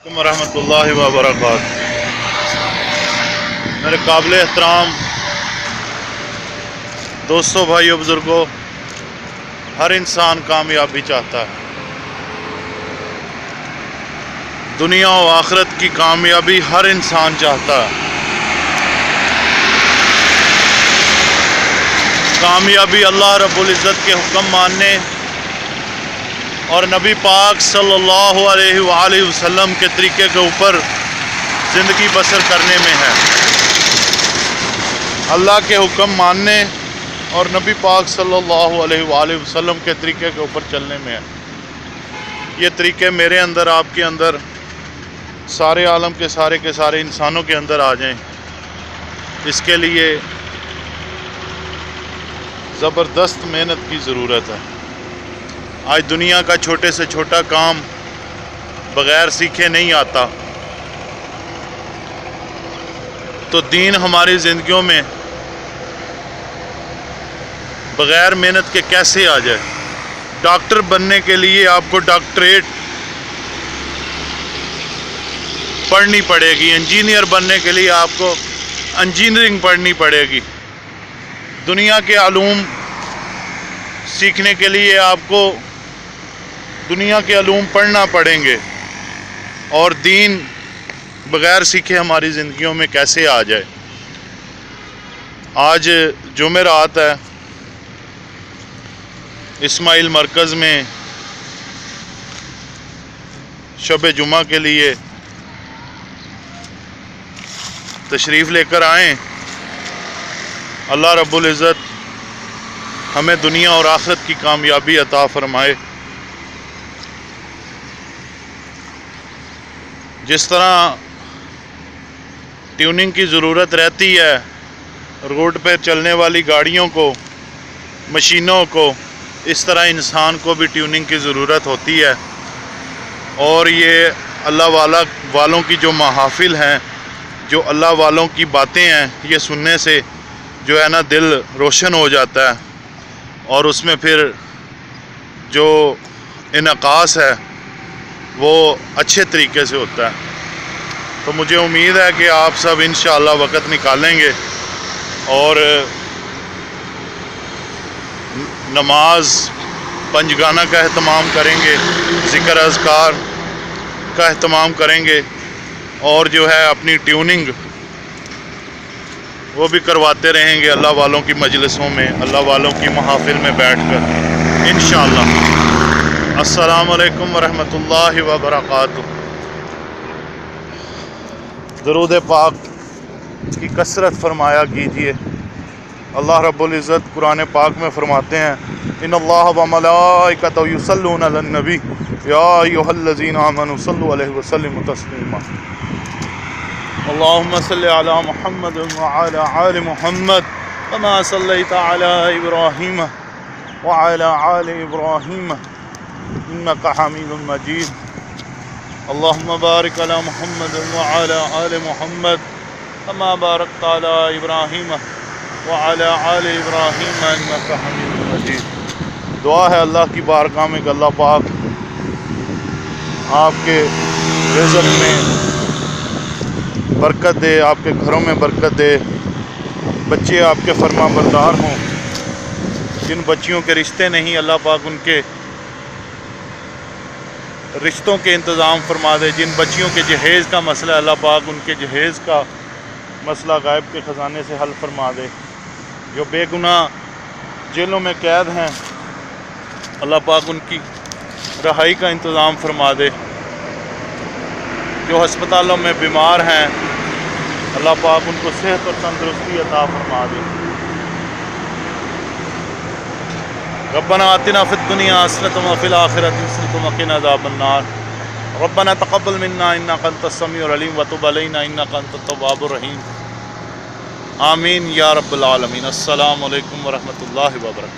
ورحمۃ اللہ وبرکاتہ۔ میرے قابل احترام دوستوں، بھائیوں، بزرگوں، ہر انسان کامیابی چاہتا ہے۔ دنیا و آخرت کی کامیابی ہر انسان چاہتا ہے۔ کامیابی اللہ رب العزت کے حکم ماننے اور نبی پاک صلی اللہ علیہ وآلہ وسلم کے طریقے کے اوپر زندگی بسر کرنے میں ہے۔ اللہ کے حکم ماننے اور نبی پاک صلی اللہ علیہ وآلہ وسلم کے طریقے کے اوپر چلنے میں ہے۔ یہ طریقے میرے اندر، آپ کے اندر، سارے عالم کے سارے انسانوں کے اندر آ جائیں، اس کے لیے زبردست محنت کی ضرورت ہے۔ آج دنیا کا چھوٹے سے چھوٹا کام بغیر سیکھے نہیں آتا، تو دین ہماری زندگیوں میں بغیر محنت کے کیسے آ جائے؟ ڈاکٹر بننے کے لیے آپ کو ڈاکٹریٹ پڑھنی پڑے گی، انجینئر بننے کے لیے آپ کو انجینئرنگ پڑھنی پڑے گی، دنیا کے علوم سیکھنے کے لیے آپ کو دنیا کے علوم پڑھنا پڑیں گے، اور دین بغیر سیکھے ہماری زندگیوں میں کیسے آ جائے؟ آج جمعرات ہے، اسماعیل مرکز میں شب جمعہ کے لیے تشریف لے کر آئیں۔ اللہ رب العزت ہمیں دنیا اور آخرت کی کامیابی عطا فرمائے۔ جس طرح ٹیوننگ کی ضرورت رہتی ہے روڈ پہ چلنے والی گاڑیوں کو، مشینوں کو، اس طرح انسان کو بھی ٹیوننگ کی ضرورت ہوتی ہے۔ اور یہ اللہ والوں کی جو محافل ہیں، جو اللہ والوں کی باتیں ہیں، یہ سننے سے جو ہے نا دل روشن ہو جاتا ہے، اور اس میں پھر جو انعکاس ہے وہ اچھے طریقے سے ہوتا ہے۔ تو مجھے امید ہے کہ آپ سب انشاءاللہ وقت نکالیں گے اور نماز پنجگانہ کا اہتمام کریں گے، ذکر اذکار کا اہتمام کریں گے، اور جو ہے اپنی ٹیوننگ وہ بھی کرواتے رہیں گے اللہ والوں کی مجلسوں میں، اللہ والوں کی محافل میں بیٹھ کر انشاءاللہ۔ السلام علیکم ورحمۃ اللہ وبرکاتہ۔ درود پاک کی کثرت فرمایا کیجیے۔ اللہ رب العزت قرآن پاک میں فرماتے ہیں، ان اللہ وملائکتہ یصلون علی النبی یا ایھا الذین آمنوا صلوا علیہ وسلموا تسلیما۔ اللہم صل علی محمد وعلی آل محمد کما صلیت علی ابراہیم وعلی آل ابراہیم انک حمید مجید۔ اللہم بارک علی محمد وعلی آل محمد کما بارکت علی ابراہیم وعلی آل ابراہیم انک حمید مجید۔ دعا ہے اللہ کی بارگاہ میں کہ اللہ پاک آپ کے رزق میں برکت دے، آپ کے گھروں میں برکت دے، بچے آپ کے فرما بردار ہوں، جن بچیوں کے رشتے نہیں اللہ پاک ان کے رشتوں کے انتظام فرما دے، جن بچیوں کے جہیز کا مسئلہ اللہ پاک ان کے جہیز کا مسئلہ غائب کے خزانے سے حل فرما دے، جو بے گناہ جیلوں میں قید ہیں اللہ پاک ان کی رہائی کا انتظام فرما دے، جو ہسپتالوں میں بیمار ہیں اللہ پاک ان کو صحت اور تندرستی عطا فرما دے۔ ربنا آتنا فی الدنیا حسنۃ وفی الآخرۃ حسنۃ وقنا عذاب النار۔ ربنا تقبل منا انک انت السمیع العلیم وتب علینا انک انت التواب الرحیم۔ آمین یا رب العالمین۔ السلام علیکم ورحمۃ اللہ وبرکاتہ۔